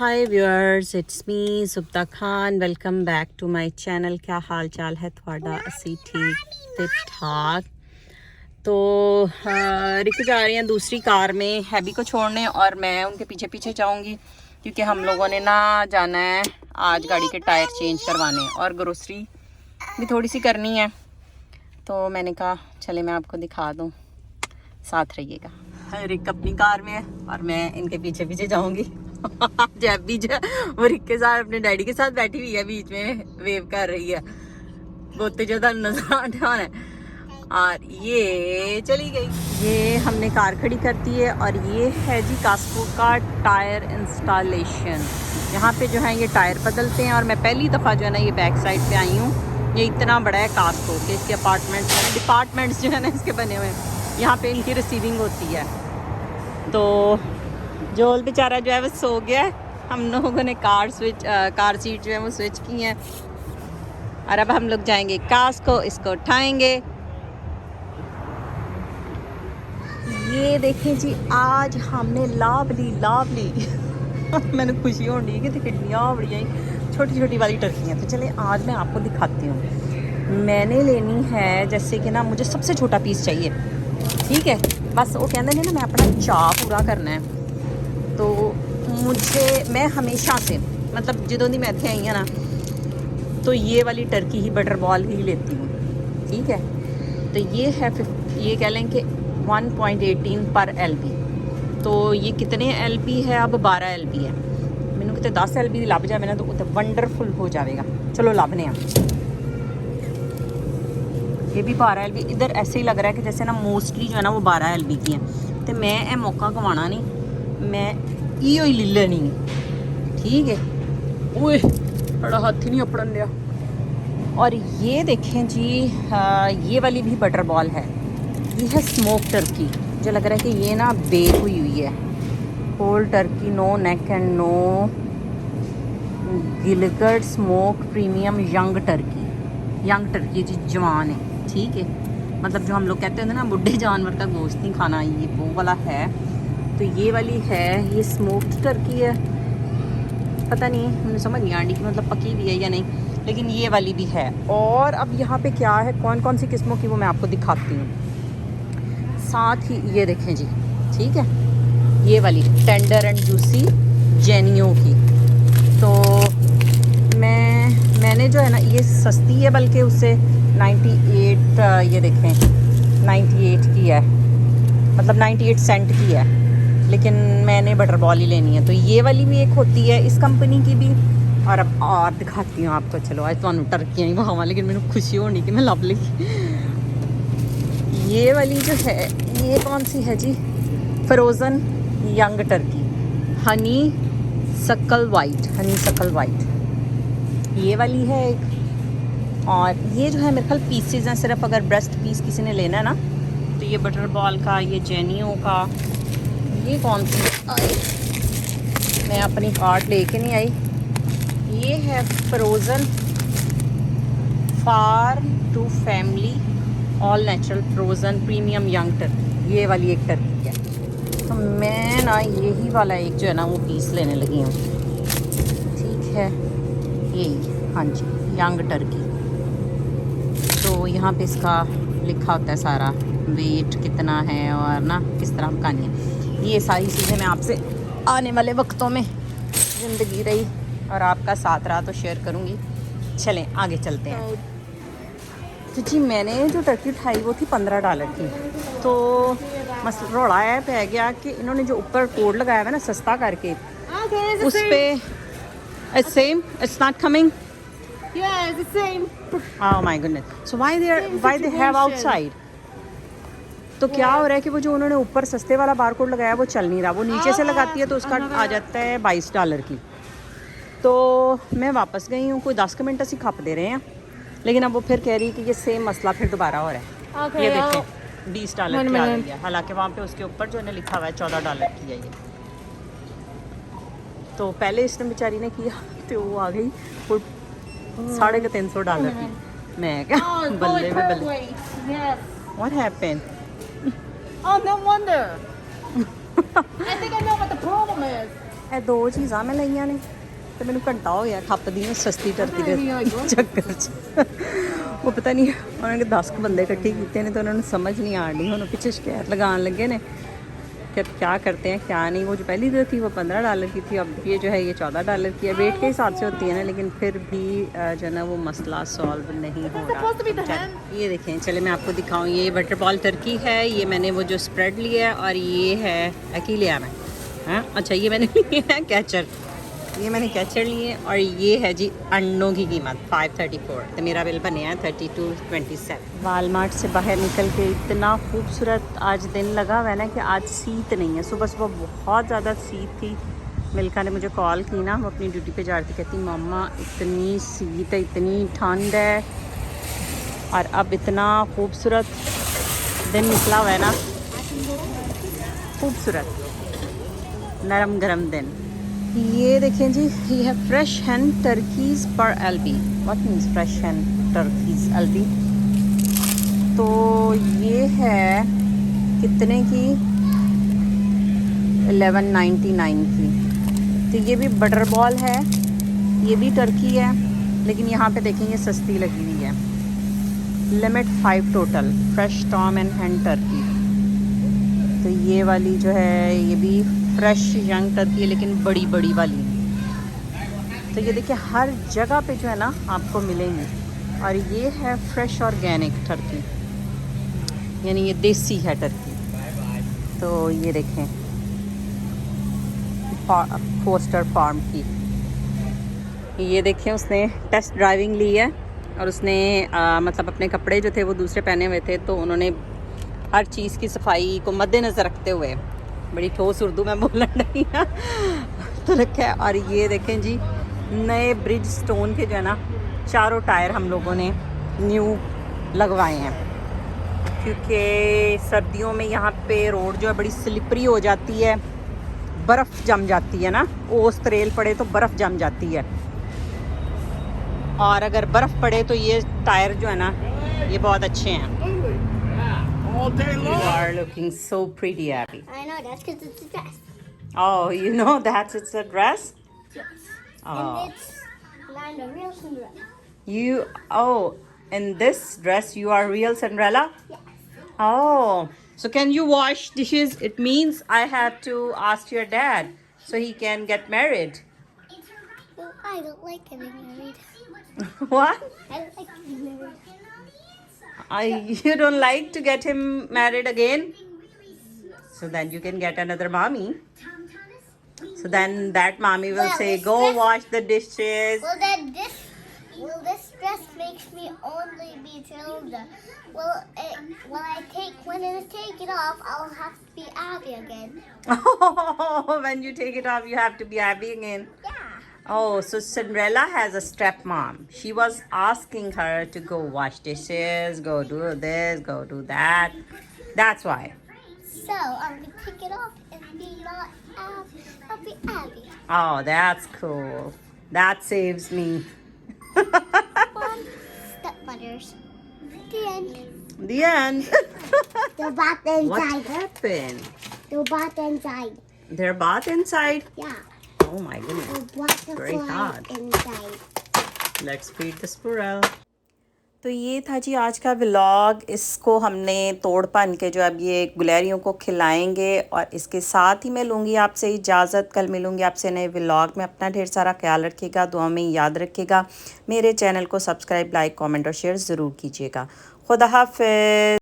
Hi viewers it's me Subta Khan welcome back to my channel. क्या हाल चाल है थोड़ा? असी ठीक ते ठाक। तो रिक जा रही हैं दूसरी कार में हैबी को छोड़ने और मैं उनके पीछे पीछे जाऊंगी क्योंकि हम लोगों ने ना जाना है आज गाड़ी के टायर चेंज करवाने और ग्रोसरी भी थोड़ी सी करनी है। तो मैंने कहा चले मैं आपको दिखा दूँ, साथ रहिएगा। रिक अपनी कार में है और मैं इनके पीछे पीछे जाऊंगी। जब भी वो रिक के साथ अपने डैडी के साथ बैठी हुई है, बीच में वेव कर रही है, बहुत ज्यादा नजर आने वाला है। और ये चली गई। ये हमने कार खड़ी करती है और ये है जी कास्को का टायर इंस्टॉलेशन। यहाँ पे जो है ये टायर बदलते हैं और मैं पहली दफ़ा जो है ना ये बैक साइड पे आई हूँ। ये इतना बड़ा है कास्को के, इसके अपार्टमेंट्स डिपार्टमेंट्स जो है ना इसके बने हुए हैं। यहाँ पे इनकी रिसीविंग होती है। तो जोल बेचारा जो है वो सो गया है। हम लोगों ने कार सीट जो है वो स्विच की है और अब हम लोग जाएंगे कास्को, इसको उठाएंगे। ये देखें जी, आज हमने लावली मैंने खुशी हो रही है कि कितनियाँ बढ़िया छोटी छोटी वाली टर्कियाँ। तो चले आज मैं आपको दिखाती हूँ। मैंने लेनी है जैसे कि ना मुझे सबसे छोटा पीस चाहिए, ठीक है। बस वो कहते हैं ना मैं अपना चाव पूरा करना है। तो मैं हमेशा से मतलब जिदों दी मैं इत्थे आई है ना तो ये वाली टर्की ही बटर बॉल ही लेती हूँ, ठीक है। तो ये है ये कह लें कि 1.18 पर LB। तो ये कितने LB है? अब 12 LB है। मैंने कितने 10 LB लभ जाए मैंने तो वंडरफुल हो जाएगा। चलो लभने हैं। ये भी 12 LB। इधर ऐसे ही लग रहा है कि जैसे ना मोस्टली जो है ना वो 12 LB की है। तो मैं ये मौका गवाना नहीं, मैं इो ही ले लेनी है, ठीक है। ओए बड़ा हाथ ही नहीं अपड़न दिया। और ये देखें जी, ये वाली भी बटर बॉल है। ये है स्मोक टर्की। मुझे लग रहा है कि ये ना बेक हुई है। Whole turkey, no neck and no गिलगर्ड स्मोक प्रीमियम यंग टर्की जी, जवान है, ठीक है। मतलब जो हम लोग कहते हैं ना बुढ़े जानवर का गोश्त नहीं खाना, ये वो वाला है। तो ये वाली है, ये स्मोक्ड टर्की है। पता नहीं मुझे समझ नहीं आंटी की मतलब पकी भी है या नहीं, लेकिन ये वाली भी है। और अब यहाँ पे क्या है, कौन कौन सी किस्मों की वो मैं आपको दिखाती हूँ। साथ ही ये देखें जी, ठीक है, ये वाली टेंडर एंड जूसी जेनियो की। तो मैंने जो है ना ये सस्ती है बल्कि उससे 98, ये देखें 98 की है, मतलब 98 सेंट की है। लेकिन मैंने बटर बॉल ही लेनी है। तो ये वाली भी एक होती है इस कंपनी की भी। और अब और दिखाती हूँ आपको। चलो आज तो टर्कियाँ ही वहाँ, लेकिन मैंने खुशी होनी कि मैं लब ली। ये वाली जो है ये कौन सी है जी? Frozen young turkey, Honeysuckle White, ये वाली है एक। और ये जो है मेरे ख्याल पीसेज हैं सिर्फ, अगर ब्रेस्ट पीस किसी ने लेना है ना तो ये बटर बॉल का, ये जेनियो का। ये कौन सी आई? मैं अपनी कार्ट लेके नहीं आई। ये है frozen farm to family all natural frozen premium young turkey. ये वाली एक टर्की है। तो मैं ना यही वाला एक जो है ना वो पीस लेने लगी हूँ, ठीक है। यही, हाँ जी, यंग टर्की। तो यहाँ पे इसका लिखा होता है सारा, वेट कितना है और ना किस तरह पकानी है। ये सारी चीज़ें मैं आपसे आने वाले वक्तों में ज़िंदगी रही और आपका साथ रहा तो शेयर करूँगी। चलें आगे चलते हैं। तो जी मैंने जो टर्की उठाई वो थी $15 की। तो मसला रोड़ा है पै गया कि इन्होंने जो ऊपर कोड लगाया है ना सस्ता करके, उस पर same it's not coming. Yeah, it's the same. Oh my goodness. So why they have outside? तो क्या हो रहा है कि वो जो उन्होंने ऊपर सस्ते वाला बार कोड लगाया वो चल नहीं रहा। वो नीचे से लगाती है तो उसका आ जाता है $22 की। तो मैं वापस गई हूँ, कोई 10 मिनट असी खप दे रहे हैं, लेकिन अब वो फिर कह रही है कि ये सेम मसला फिर दोबारा हो रहा है। ये देखें $20 की आ रही है, हालांकि वहाँ पे उसके ऊपर जो है लिखा हुआ है $14 की है ये। तो पहले इसने बेचारी ने किया तो वो आ गई वो $350 की। मैं क्या बल्ले में बल्ले। What happened? Oh, no wonder. I think I know what the problem is. ਇਹ ਦੋ ਚੀਜ਼ਾਂ ਮੈਂ ਲਈਆਂ ਨੇ ਤੇ ਮੈਨੂੰ ਘੰਟਾ ਹੋ ਗਿਆ ਖੱਪਦੀ ਨੂੰ ਸਸਤੀ ਟਰਕੀ ਦੇ ਚੱਕਰ 'ਚ ਉਹ ਪਤਾ ਨਹੀਂ ਉਹਨਾਂ ਨੇ 10 ਬੰਦੇ ਇਕੱਠੇ ਕੀਤੇ ਨੇ तो उन्होंने समझ नहीं आ रही ਹੁਣ ਪਿੱਛੇ ਸ਼ਿਕਾਇਤ लगाने लगे ने कि अब क्या करते हैं क्या नहीं। वो जो पहली जो थी वो $15 की थी, अब ये जो है ये $14 की है। वेट के हिसाब से होती है ना, लेकिन फिर भी जो है ना वो मसला सॉल्व नहीं हो रहा। ये देखें, चले मैं आपको दिखाऊं, ये बटर बॉल टर्की है, ये मैंने वो जो स्प्रेड लिया है, और ये है अकेलिया में हाँ अच्छा ये मैंने लिए हैं कैचर, ये मैंने कैचर लिए, और ये है जी अंडों की कीमत 534, तो मेरा बिल बने हैं 32.27। वालमार्ट से बाहर निकल के इतना खूबसूरत आज दिन लगा हुआ है ना कि आज सीत नहीं है। सुबह सुबह बहुत ज़्यादा सीत थी। मिल्का ने मुझे कॉल की ना, वो अपनी ड्यूटी पे जा रही थी, कहती मम्मा इतनी सीत है, इतनी ठंड है, और अब इतना खूबसूरत दिन निकला हुआ है ना, खूबसूरत नरम गरम दिन। ये देखें जी, ये है फ्रेश हैन टर्कीज़ पर LB। What means fresh hen turkeys LB? तो ये है कितने की, 11.99 की। तो ये भी बटर बॉल है, ये भी टर्की है, लेकिन यहाँ पे देखें ये सस्ती लगी हुई है। Limit 5 total, fresh Tom and hand Turkey. तो ये वाली जो है ये भी फ्रेश यंग टर्की है, लेकिन बड़ी बड़ी वाली। तो ये देखिए हर जगह पे जो है ना आपको मिलेंगी। और ये है फ्रेश ऑर्गेनिक टर्की, यानी ये देसी है टर्की। तो ये देखें फोस्टर फार्म की, ये देखें उसने टेस्ट ड्राइविंग ली है, और उसने मतलब अपने कपड़े जो थे वो दूसरे पहने हुए थे, तो उन्होंने हर चीज़ की सफाई को मद्देनज़र रखते हुए, बड़ी ठोस उर्दू में बोलना नहीं है तो रखा है। और ये देखें जी नए ब्रिज स्टोन के जो है ना चारों टायर हम लोगों ने न्यू लगवाए हैं, क्योंकि सर्दियों में यहाँ पे रोड जो है बड़ी स्लिपरी हो जाती है, बर्फ़ जम जाती है ना, ओस तरेल पड़े तो बर्फ़ जम जाती है, और अगर बर्फ़ पड़े तो ये टायर जो है ना ये बहुत अच्छे हैं। You are looking so pretty, Abby. I know, that's because it's a dress. Oh, you know that it's a dress? Yes. Oh. And it's not a real Cinderella. In this dress you are real Cinderella? Yes. Oh, so can you wash dishes? It means I have to ask your dad so he can get married. Well, I don't like getting married. What? I don't like getting married. You don't like to get him married again? So then you can get another mommy. So then that mommy will Well, say, this go dress- wash the dishes. Well, then this dress makes me only be Tilda. When I take it off, I'll have to be Abby again. When you take it off, you have to be Abby again. Yeah. Oh, so Cinderella has a stepmom. She was asking her to go wash dishes, go do this, go do that. That's why. So I'm gonna take it off and be not Abby. I'll be Abby. Oh, that's cool. That saves me. Fun stepmothers. The end. The end. The bath What inside. happened? The bath inside. Their bath inside? Yeah. Oh my goodness. The butterfly Very hard. inside. Let's feed the squirrel. तो ये था जी आज का vlog. इसको हमने तोड़ भन के जो अब ये गुलहरियों को खिलाएंगे, और इसके साथ ही मैं लूँगी आपसे इजाज़त। कल मिलूँगी आपसे नए व्लॉग में। अपना ढेर सारा ख्याल रखिएगा, दुआ में याद रखिएगा। मेरे चैनल को सब्सक्राइब, लाइक, कमेंट और शेयर ज़रूर कीजिएगा। खुदा हाफ़िज़।